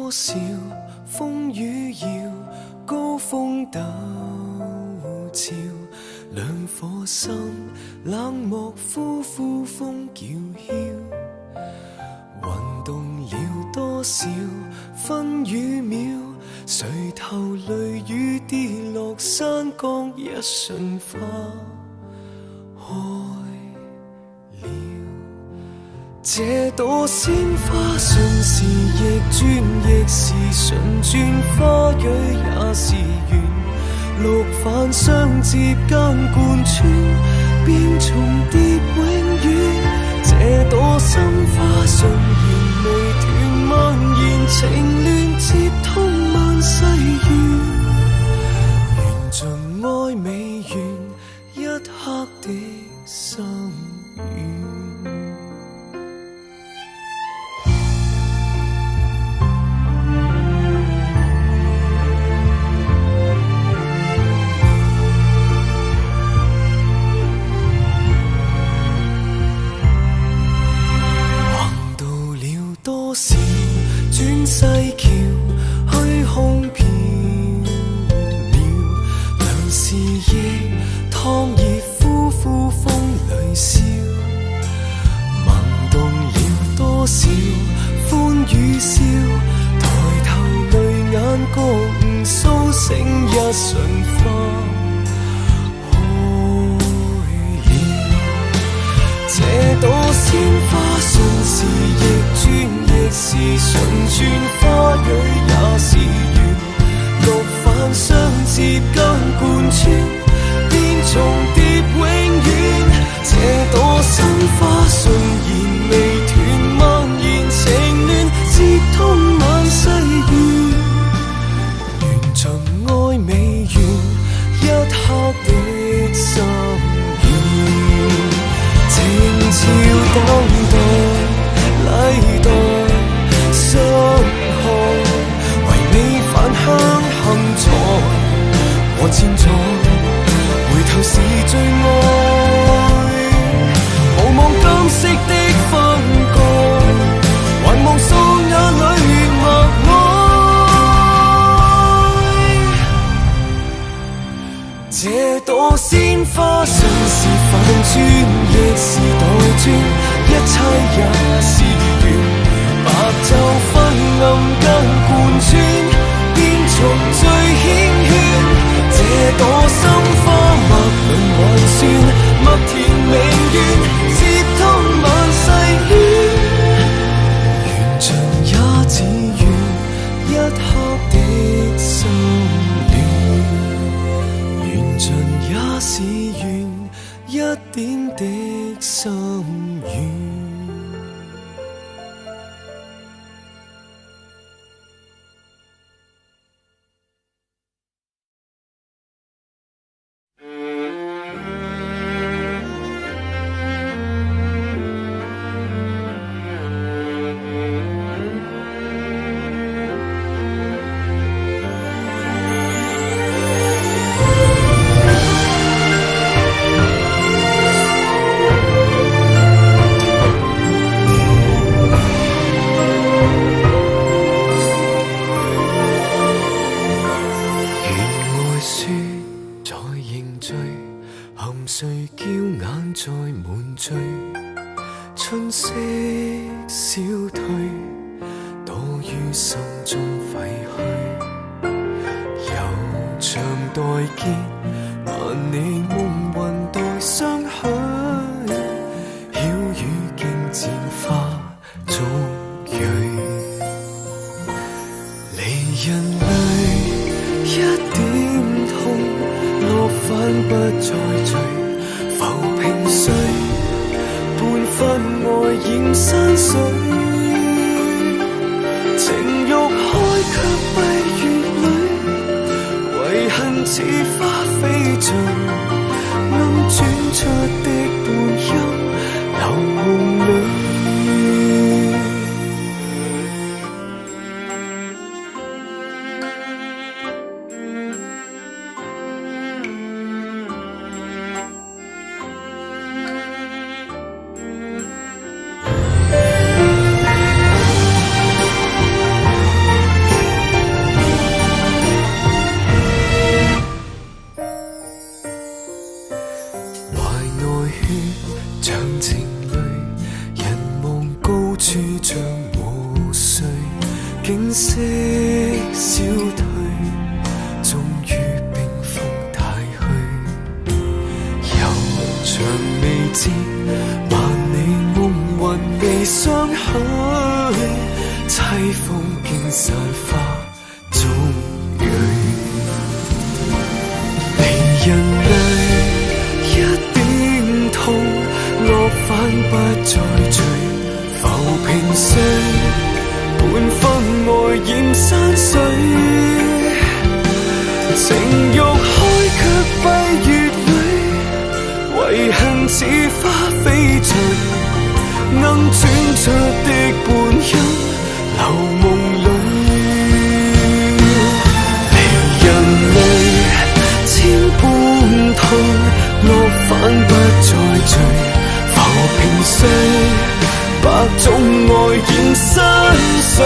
多少風雨搖，高峰陡峭，兩顆心冷漠呼呼風叫囂，運動了多少分與秒，誰頭淚雨跌落山崗，一瞬花開了。這朵鮮花瞬時逆轉，亦是瞬轉，花蕊也是緣，綠帆相接間貫穿，便重疊永遠。這朵心花順延未斷，蔓延情亂，接通萬世緣，緣盡愛未完，一刻的心願。多少轉世橋，虛空縹緲，兩是夜燙熱呼呼風裏燒，萌動了多少歡與笑，抬頭淚眼共甦醒一瞬花開了。這朵鮮花瞬時逆轉，亦是瞬轉，花蕊也是緣，綠帆相接間貫穿，便重疊永遠。這朵心花順延未斷，蔓延情亂，接通萬世緣，緣盡愛未完，一刻的心願。情潮等待禮待相看，唯美飯香幸在和千載，回頭是最愛，無望今昔的分割，還望素眼裏默哀。這朵鮮花順時反轉，亦是倒轉，一切也是緣，白晝昏暗間貫穿，便重聚繾綣。這朵心花脈輪還算，麥田明願，接通萬世緣，緣盡也只願一刻的心戀，緣盡也是緣一點的心願。春色消退，多於心中廢墟，悠長待結，萬里夢魂待相許，曉雨徑漸化逐蕊，離人淚一點痛，落帆不再聚，浮萍碎，半分愛染山水，情欲開卻閉月裏，遺恨似花飛盡，暗轉出的半陰流夢裏。像無睡，景色消退，終於冰封太虛。悠長未知，萬里夢魂未相許，凄風經散花終蕊。離人淚一點痛，落返不再追。浮萍碎，半分愛染山水。情欲開卻閉月裏，遺恨似花飛盡，能轉着的半音留夢裏。離人淚千般痛，落返不再追。浮萍碎，百種愛染山水。